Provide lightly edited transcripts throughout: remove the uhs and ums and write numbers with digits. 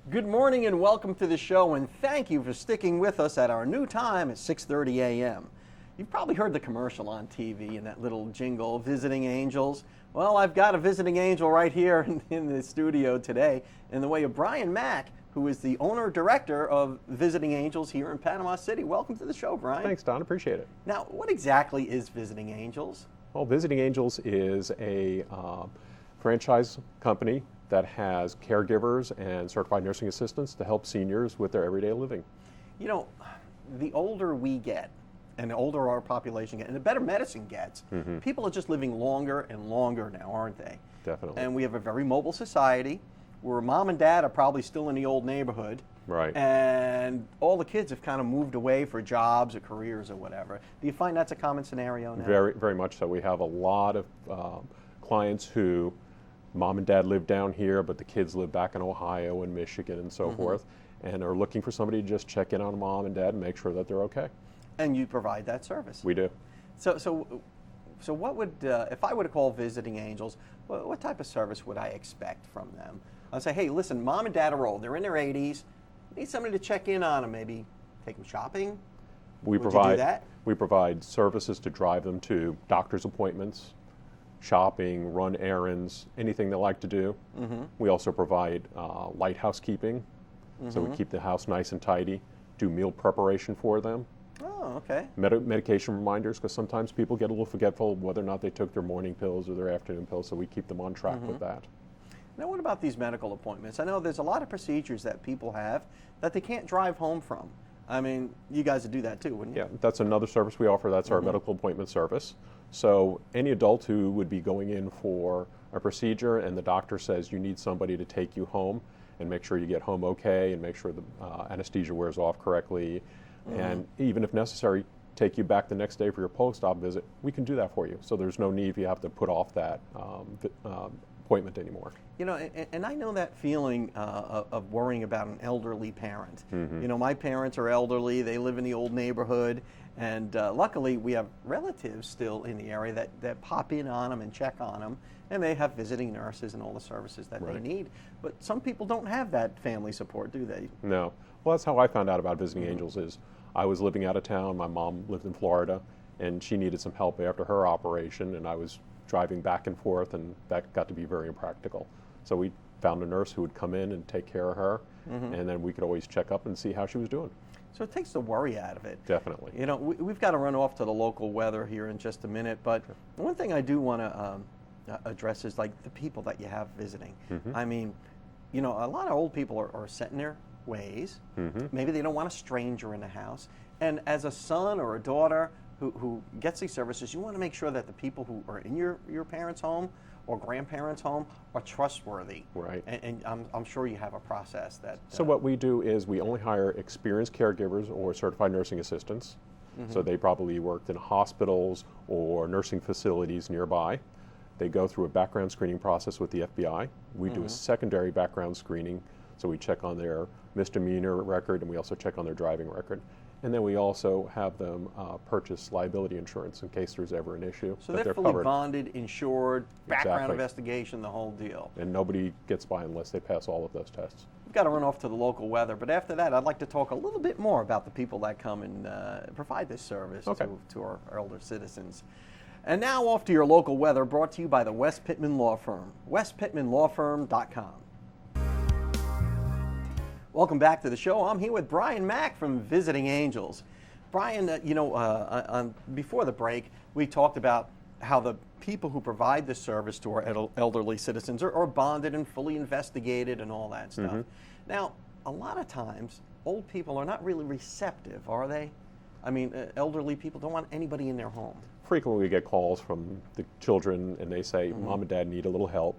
Good morning and welcome to the show, and thank you for sticking with us at our new time at 6:30 a.m. You've probably heard the commercial on TV and that little jingle, Visiting Angels. Well, I've got a visiting angel right here in the studio today in the way of Brian Mack, who is the owner-director of Visiting Angels here in Panama City. Welcome to the show, Brian. Thanks, Don. Appreciate it. Now, what exactly is Visiting Angels? Well, Visiting Angels is a franchise company that has caregivers and certified nursing assistants to help seniors with their everyday living. You know, the older we get, and the older our population gets, and the better medicine gets, people are just living longer and longer now, aren't they? Definitely. And we have a very mobile society where mom and dad are probably still in the old neighborhood. Right. And all the kids have kind of moved away for jobs or careers or whatever. Do you find that's a common scenario now? Very, very much so. We have a lot of clients who mom and dad live down here, but the kids live back in Ohio and Michigan and so forth, and are looking for somebody to just check in on mom and dad and make sure that they're okay. And you provide that service? We do. So what would, if I were to call Visiting Angels, what type of service would I expect from them? I'd say, hey, listen, mom and dad are old. They're in their 80s. Need somebody to check in on them, maybe take them shopping? We Would you do that? We provide services to drive them to doctor's appointments, shopping, run errands, anything they like to do. We also provide light housekeeping, so we keep the house nice and tidy, do meal preparation for them. Oh, okay. Medication reminders, because sometimes people get a little forgetful of whether or not they took their morning pills or their afternoon pills, so we keep them on track with that. Now, what about these medical appointments? I know there's a lot of procedures that people have that they can't drive home from. I mean, you guys would do that too, wouldn't you? Yeah, that's another service we offer. That's our medical appointment service. So any adult who would be going in for a procedure and the doctor says you need somebody to take you home and make sure you get home okay and make sure the anesthesia wears off correctly, and even if necessary, take you back the next day for your post-op visit, we can do that for you. So there's no need for you have to put off that appointment anymore. You know, and I know that feeling of worrying about an elderly parent. You know, my parents are elderly, they live in the old neighborhood, and luckily we have relatives still in the area that pop in on them and check on them, and they have visiting nurses and all the services that they need. But some people don't have that family support, do they? No. Well, that's how I found out about Visiting Angels is I was living out of town, my mom lived in Florida, and she needed some help after her operation, and I was driving back and forth, and that got to be very impractical. So we found a nurse who would come in and take care of her, and then we could always check up and see how she was doing. So it takes the worry out of it. Definitely. You know, we've got to run off to the local weather here in just a minute, but one thing I do want to address is like the people that you have visiting. I mean, you know, a lot of old people are set in their ways. Maybe they don't want a stranger in the house. And as a son or a daughter who gets these services, you want to make sure that the people who are in your parents' home or grandparents' home are trustworthy. Right. And I'm sure you have a process that... So what we do is we only hire experienced caregivers or certified nursing assistants. So they probably worked in hospitals or nursing facilities nearby. They go through a background screening process with the FBI. We do a secondary background screening, so we check on their misdemeanor record and we also check on their driving record. And then we also have them purchase liability insurance in case there's ever an issue. So they're fully bonded, insured, background Exactly. investigation, the whole deal. And nobody gets by unless they pass all of those tests. We've got to run off to the local weather, but after that, I'd like to talk a little bit more about the people that come and provide this service to our elder citizens. And now off to your local weather, brought to you by the West Pittman Law Firm, westpittmanlawfirm.com. Welcome back to the show. I'm here with Brian Mack from Visiting Angels. Brian, you know, before the break, we talked about how the people who provide this service to our elderly citizens are bonded and fully investigated and all that stuff. Now, a lot of times, old people are not really receptive, are they? I mean, elderly people don't want anybody in their home. Frequently we get calls from the children and they say, Mom and Dad need a little help,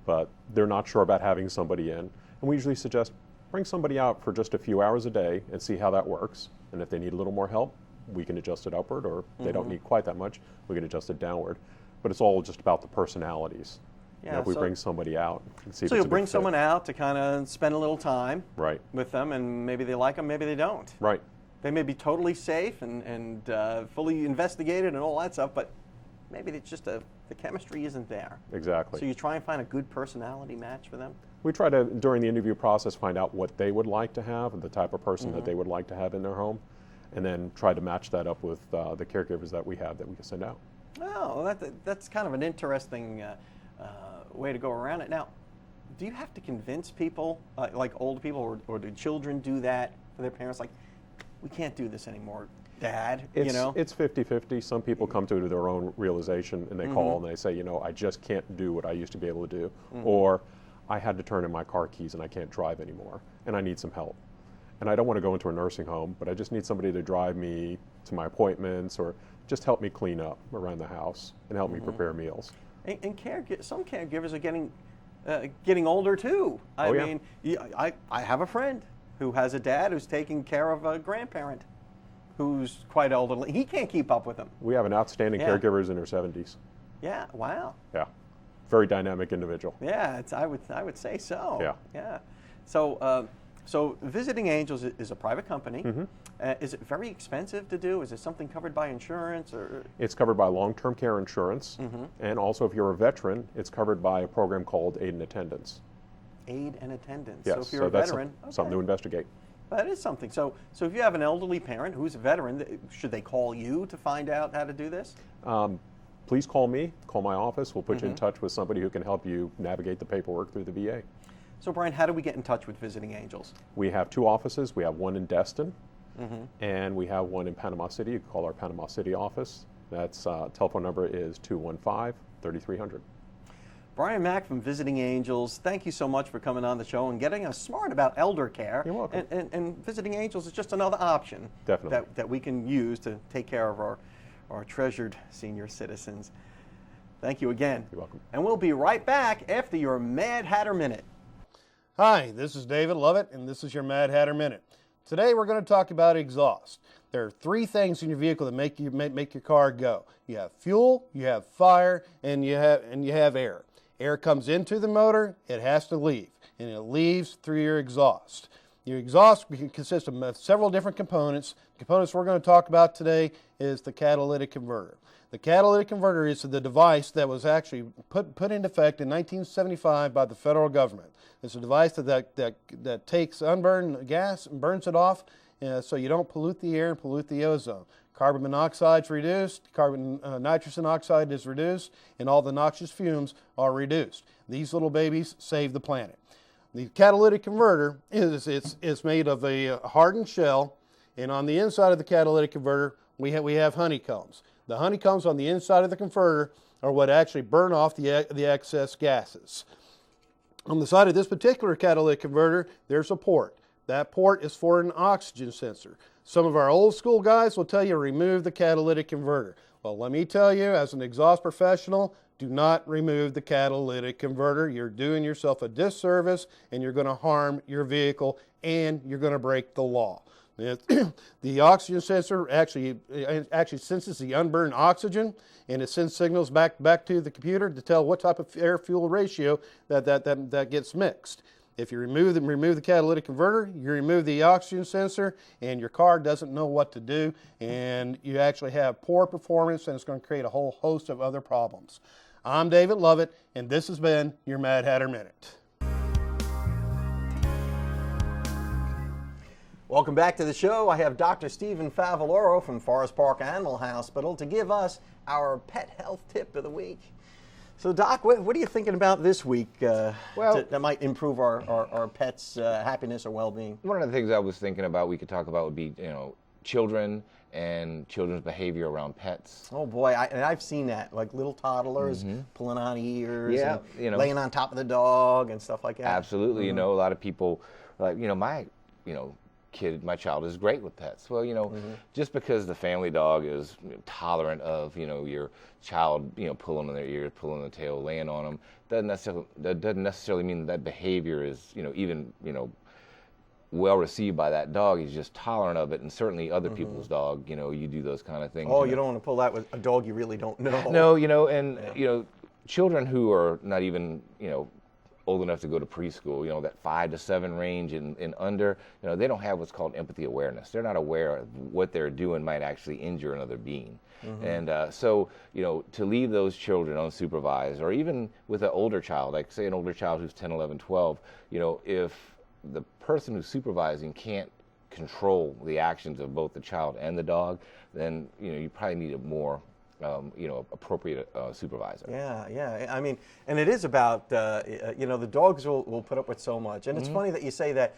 but they're not sure about having somebody in. And we usually suggest, bring somebody out for just a few hours a day and see how that works. And if they need a little more help, we can adjust it upward, or they don't need quite that much, we can adjust it downward. But it's all just about the personalities. Yeah, if we bring somebody out and see if so it's you'll bring someone out to kind of spend a little time with them, and maybe they like them, maybe they don't. Right. They may be totally safe and fully investigated and all that stuff, but maybe it's just the chemistry isn't there. Exactly. So you try and find a good personality match for them? We try to, during the interview process, find out what they would like to have, the type of person that they would like to have in their home, and then try to match that up with the caregivers that we have that we can send out. Oh, well, that's kind of an interesting way to go around it. Now, do you have to convince people, like old people, or do children do that for their parents? Like, we can't do this anymore, Dad, It's 50-50. Some people come to their own realization and they call and they say, I just can't do what I used to be able to do. Or I had to turn in my car keys and I can't drive anymore and I need some help. And I don't want to go into a nursing home, but I just need somebody to drive me to my appointments or just help me clean up around the house and help me prepare meals. And some caregivers are getting older too. I mean, I have a friend who has a dad who's taking care of a grandparent who's quite elderly. He can't keep up with them. We have an outstanding caregivers in their 70s. Yeah, wow. Yeah, very dynamic individual. Yeah, I would say so. Yeah. Yeah. So Visiting Angels is a private company. Is it very expensive to do? Is it something covered by insurance? Or? It's covered by long-term care insurance, and also if you're a veteran, it's covered by a program called Aid and Attendance. Aid and Attendance. Yes, so if you're a veteran, something to investigate. That is something. So if you have an elderly parent who's a veteran, should they call you to find out how to do this? Please call me, call my office. We'll put you in touch with somebody who can help you navigate the paperwork through the VA. So Brian, how do we get in touch with Visiting Angels? We have 2 offices. We have one in Destin, and we have one in Panama City. You can call our Panama City office. That's telephone number is 215-3300. Brian Mack from Visiting Angels, thank you so much for coming on the show and getting us smart about elder care. You're welcome. And Visiting Angels is just another option that we can use to take care of our treasured senior citizens. Thank you again. You're welcome. And we'll be right back after your Mad Hatter Minute. Hi, this is David Lovett, and this is your Mad Hatter Minute. Today we're going to talk about exhaust. There are 3 things in your vehicle that make your car go. You have fuel, you have fire, and you have air. Air comes into the motor, it has to leave, and it leaves through your exhaust. Your exhaust consists of several different components. The components we're going to talk about today is the catalytic converter. The catalytic converter is the device that was actually put into effect in 1975 by the federal government. It's a device that takes unburned gas and burns it off so you don't pollute the air and pollute the ozone. Carbon monoxide is reduced, nitrogen oxide is reduced, and all the noxious fumes are reduced. These little babies save the planet. The catalytic converter is made of a hardened shell, and on the inside of the catalytic converter we have honeycombs. The honeycombs on the inside of the converter are what actually burn off the excess gases. On the side of this particular catalytic converter, there's a port. That port is for an oxygen sensor. Some of our old school guys will tell you remove the catalytic converter. Well, let me tell you, as an exhaust professional, do not remove the catalytic converter. You're doing yourself a disservice and you're going to harm your vehicle and you're going to break the law. The oxygen sensor actually senses the unburned oxygen, and it sends signals back to the computer to tell what type of air-fuel ratio that gets mixed. If you remove the catalytic converter, you remove the oxygen sensor, and your car doesn't know what to do, and you actually have poor performance, and it's going to create a whole host of other problems. I'm David Lovett, and this has been your Mad Hatter Minute. Welcome back to the show. I have Dr. Stephen Favaloro from Forest Park Animal Hospital to give us our pet health tip of the week. So, Doc, what are you thinking about this week that might improve our pets' happiness or well-being? One of the things I was thinking about we could talk about would be, children and children's behavior around pets. Oh boy, I've seen that, like little toddlers pulling on ears, and laying on top of the dog and stuff like that. Absolutely, a lot of people, like, my child is great with pets. Well, just because the family dog is tolerant of, your child, pulling on their ears, pulling on the tail, laying on them, doesn't necessarily mean that behavior is, even, well received by that dog. He's just tolerant of it, and certainly other people's dog, you do those kind of things. Oh, you don't want to pull that with a dog you really don't know. No, and children who are not even, old enough to go to preschool, that 5 to 7 range and under, they don't have what's called empathy awareness. They're not aware of what they're doing might actually injure another being. And so, to leave those children unsupervised, or even with an older child, like say an older child who's 10, 11, 12, if the person who's supervising can't control the actions of both the child and the dog, then, you probably need a more appropriate supervisor. Yeah. I mean, and it is about, the dogs will put up with so much. And it's funny that you say that,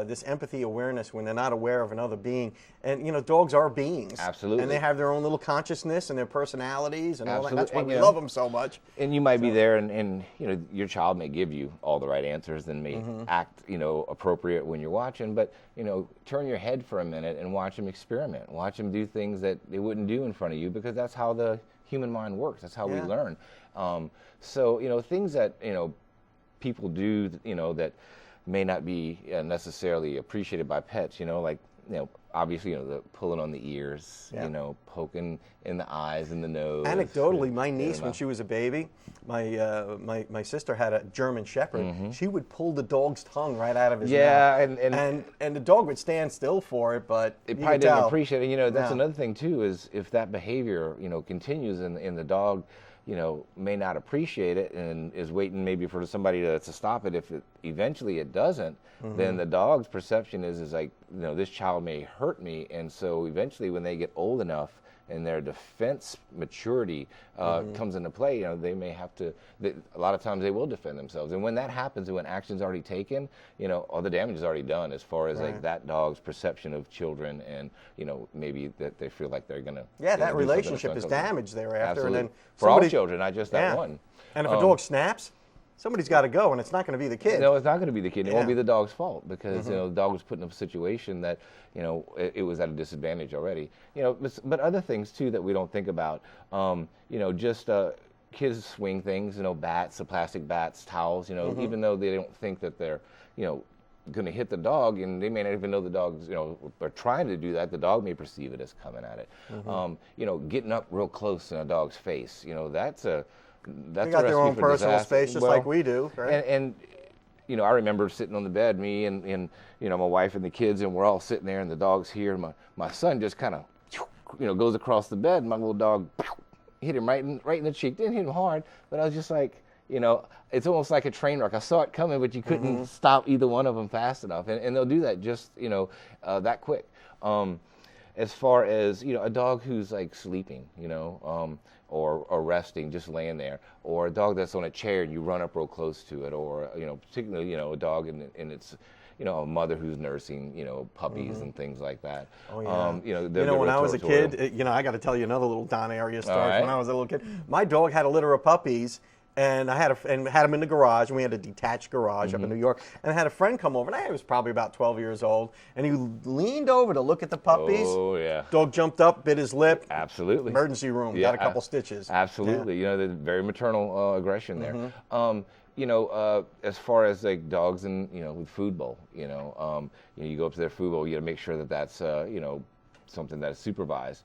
this empathy awareness when they're not aware of another being. And, dogs are beings. Absolutely. And they have their own little consciousness and their personalities and all that. Absolutely. That's why And, we love them so much. And you might be there and your child may give you all the right answers and may act, appropriate when you're watching, but, turn your head for a minute and watch them experiment. Watch them do things that they wouldn't do in front of you, because that's how the human mind works. That's how we learn. So, things that, people do, that may not be necessarily appreciated by pets, like, obviously, the pulling on the ears, poking in the eyes and the nose. Anecdotally, my niece, when she was a baby, my sister had a German Shepherd. She would pull the dog's tongue right out of his mouth. And the dog would stand still for it, but it probably didn't appreciate it. That's another thing too, is if that behavior, continues and the dog, may not appreciate it and is waiting maybe for somebody to stop it. If eventually it doesn't, then the dog's perception is like, this child may hurt me. And so eventually when they get old enough and their defense maturity comes into play, they may have to, a lot of times they will defend themselves. And when that happens and when action's already taken, all the damage is already done as far as like that dog's perception of children and, maybe that they feel like they're going to. Yeah, that relationship is damaged thereafter. Absolutely. And then for all children, not just that one. And if a dog snaps, somebody's got to go, and it's not going to be the kid. No, it's not going to be the kid. It won't be the dog's fault, because the dog was put in a situation that it was at a disadvantage already. But other things too that we don't think about. Just kids swing things. Bats, the plastic bats, towels. Even though they don't think that they're going to hit the dog, and they may not even know the dog's are trying to do that. The dog may perceive it as coming at it. Getting up real close in a dog's face. They got their own personal space, just like we do, right? And I remember sitting on the bed, me and my wife and the kids, and we're all sitting there, and the dog's here, and my son just kind of, goes across the bed, and my little dog hit him right in the cheek. Didn't hit him hard, but I was just like, it's almost like a train wreck. I saw it coming, but you couldn't stop either one of them fast enough, and they'll do that just that quick. As far as a dog who's like sleeping, or resting, just laying there, or a dog that's on a chair and you run up real close to it, or particularly a dog and it's a mother who's nursing puppies and things like that. Oh yeah. They're when I was a kid, territorial. I got to tell you another little Don Arias story. Right. When I was a little kid, my dog had a litter of puppies. And I had them in the garage, and we had a detached garage up in New York. And I had a friend come over, and I was probably about 12 years old, and he leaned over to look at the puppies. Oh yeah. Dog jumped up, bit his lip. Absolutely. Emergency room. Got a couple stitches. Absolutely. Yeah. There's very maternal aggression there. As far as like dogs and with food bowl, you go up to their food bowl, you got to make sure that that's something that's supervised.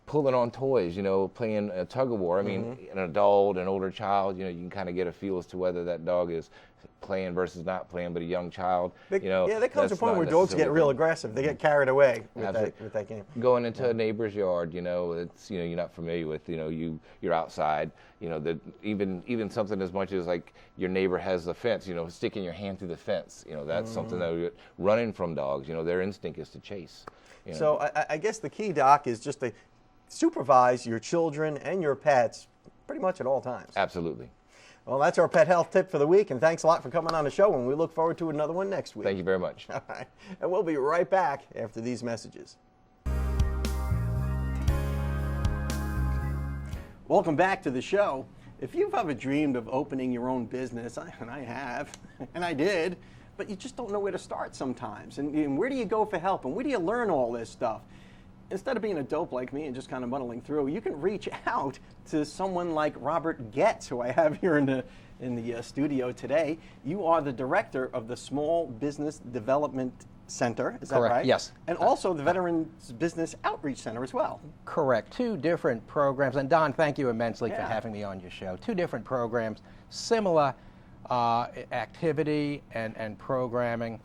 Pulling on toys, playing a tug of war. I mean, an adult, an older child, you can kind of get a feel as to whether that dog is playing versus not playing, but a young child, there comes a point where dogs get real aggressive. They get carried away with that game. Going into a neighbor's yard, it's you're not familiar with, you're outside, that even something as much as like your neighbor has a fence, sticking your hand through the fence, that's something that running from dogs, their instinct is to chase. So I guess the key, Doc, is just to supervise your children and your pets pretty much at all times. Absolutely. Well, that's our pet health tip for the week, and thanks a lot for coming on the show, and we look forward to another one next week. Thank you very much. All right. And we'll be right back after these messages. Welcome back to the show. If you've ever dreamed of opening your own business, and I have, and I did, but you just don't know where to start sometimes, and where do you go for help, and where do you learn all this stuff? Instead of being a dope like me and just kind of muddling through, you can reach out to someone like Robert Getz, who I have here in in the studio today. You are the director of the Small Business Development Center, is that Correct, right? yes. And also the Veterans Business Outreach Center as well. Correct. Two different programs. And Don, thank you immensely for Yeah. having me on your show. Two different programs, similar activity and programming,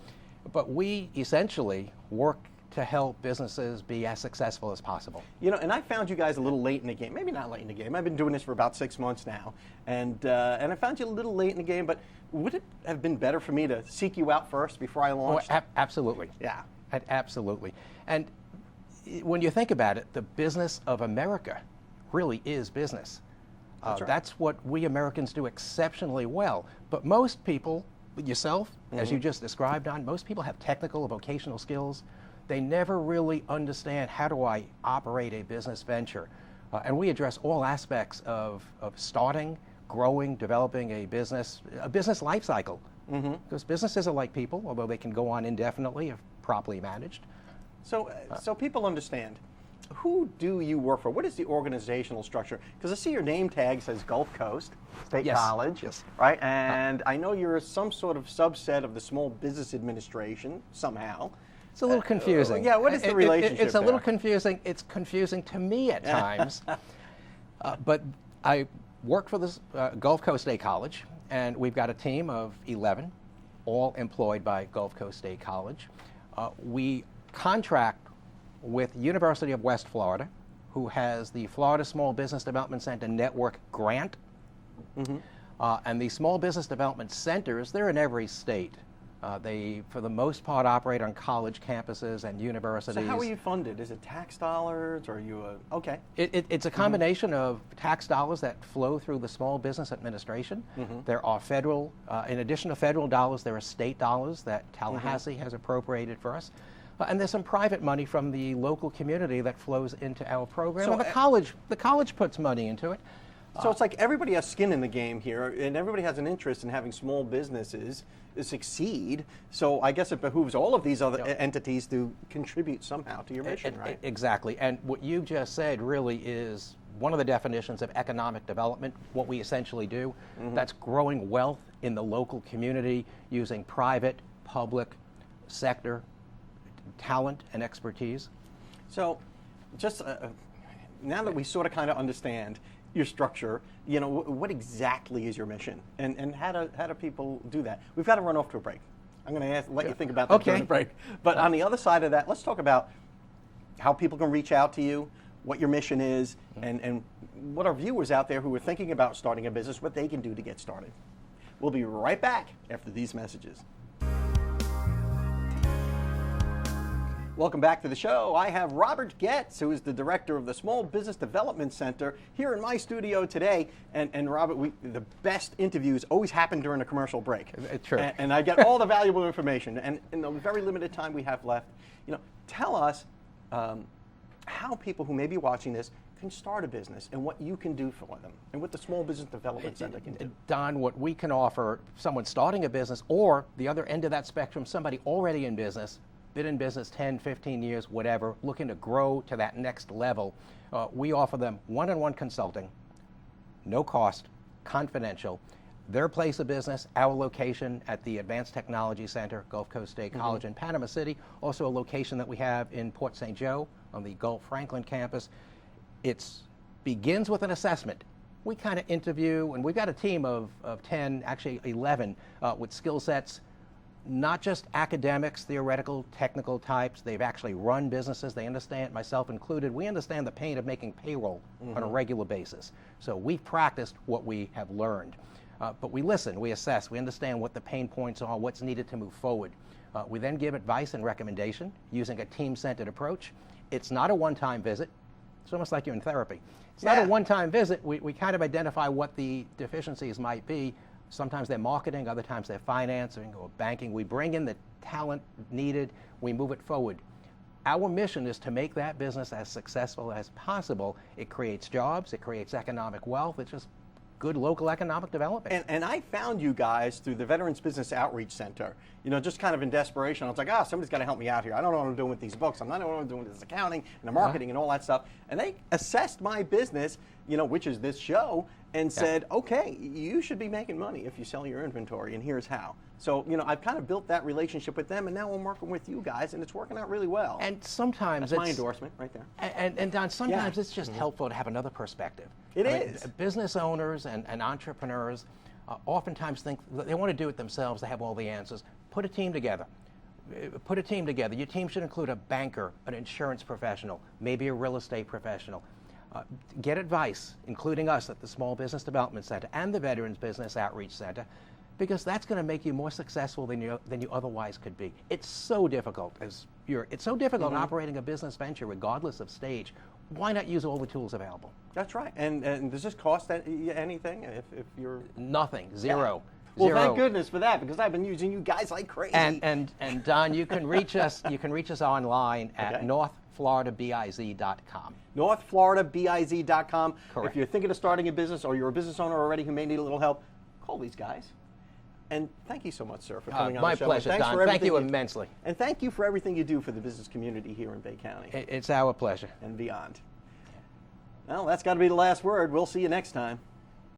but we essentially work to help businesses be as successful as possible. You know, and I found you guys a little late in the game. Maybe not late in the game. I've been doing this for about 6 months now, and I found you a little late in the game. But would it have been better for me to seek you out first before I launched? Absolutely. Yeah. Absolutely. And when you think about it, the business of America really is business. That's right. That's what we Americans do exceptionally well. But most people, yourself, as you just described, Don, most people have technical or vocational skills. They never really understand, how do I operate a business venture? And we address all aspects of starting, growing, developing a business life cycle. Because businesses are like people, although they can go on indefinitely if properly managed. So people understand. Who do you work for? What is the organizational structure? Because I see your name tag says Gulf Coast State Yes. College, Yes. right? And I know you're some sort of subset of the Small Business Administration somehow. It's a little confusing. Yeah, what is the relationship It's a little there? confusing. It's confusing to me at times. But I work for this Gulf Coast State College, and we've got a team of 11, all employed by Gulf Coast State College. We contract with University of West Florida, who has the Florida Small Business Development Center Network grant. And the Small Business Development Centers, they're in every state. They, for the most part, operate on college campuses and universities. So how are you funded? Is it tax dollars, or are you okay? It's a combination of tax dollars that flow through the Small Business Administration. There are federal, in addition to federal dollars, there are state dollars that Tallahassee has appropriated for us. And there's some private money from the local community that flows into our program. So, And the college puts money into it. So it's like everybody has skin in the game here, and everybody has an interest in having small businesses succeed. So I guess it behooves all of these other entities to contribute somehow to your mission, right? Exactly. And what you just said really is one of the definitions of economic development, what we essentially do. That's growing wealth in the local community using private, public sector talent and expertise. So just now that we sort of kind of understand your structure, you know, what exactly is your mission, and how do people do that? We've got to run off to a break. I'm going to let you think about that during the break. But on the other side of that, let's talk about how people can reach out to you, what your mission is, and what our viewers out there who are thinking about starting a business, what they can do to get started. We'll be right back after these messages. Welcome back to the show. I have Robert Getz, who is the director of the Small Business Development Center, here in my studio today. And Robert, the best interviews always happen during a commercial break. True. And I get all the valuable information. And in the very limited time we have left, you know, tell us how people who may be watching this can start a business and what you can do for them and what the Small Business Development Center can do. Don, what we can offer someone starting a business, or the other end of that spectrum, somebody already in business, been in business 10, 15 years, whatever, looking to grow to that next level, we offer them one-on-one consulting, no cost, confidential, their place of business, our location at the Advanced Technology Center, Gulf Coast State College in Panama City, also a location that we have in Port St. Joe on the Gulf Franklin campus. It begins with an assessment. We kind of interview, and we've got a team of 10, actually 11, with skill sets, not just academics, theoretical, technical types. They've actually run businesses. They understand, myself included, we understand the pain of making payroll on a regular basis. So we've practiced what we have learned. But we listen, we assess, we understand what the pain points are, what's needed to move forward. We then give advice and recommendation using a team-centered approach. It's not a one-time visit. It's almost like you're in therapy. It's not a one-time visit. We kind of identify what the deficiencies might be. Sometimes they're marketing, other times they're financing or banking. We bring in the talent needed, we move it forward. Our mission is to make that business as successful as possible. It creates jobs, it creates economic wealth, it's just good local economic development. And I found you guys through the Veterans Business Outreach Center, you know, just kind of in desperation. I was like, somebody's got to help me out here. I don't know what I'm doing with these books. I'm not know what I'm doing with this accounting and the marketing and all that stuff. And they assessed my business, you know, which is this show, and said, okay, you should be making money if you sell your inventory, and here's how. So, I've kind of built that relationship with them, and now I'm working with you guys, and it's working out really well. And sometimes that's my endorsement right there. And Don, sometimes it's just helpful to have another perspective. It is. Business owners and entrepreneurs oftentimes think they want to do it themselves. They have all the answers. Put a team together. Put a team together. Your team should include a banker, an insurance professional, maybe a real estate professional. Get advice, including us at the Small Business Development Center and the Veterans Business Outreach Center, because that's going to make you more successful than you otherwise could be. It's so difficult in operating a business venture, regardless of stage. Why not use all the tools available? That's right. And does this cost anything if you're nothing, zero. Yeah. Well, Zero. thank goodness for that, because I've been using you guys like crazy. And Don, you can reach us. You can reach us online at northfloridabiz.com. northfloridabiz.com. Correct. If you're thinking of starting a business, or you're a business owner already who may need a little help, call these guys. And thank you so much, sir, for coming on the show. My pleasure, Thanks Don. for Thank you everything immensely. And thank you for everything you do for the business community here in Bay County. It's our pleasure. And beyond. Well, that's got to be the last word. We'll see you next time.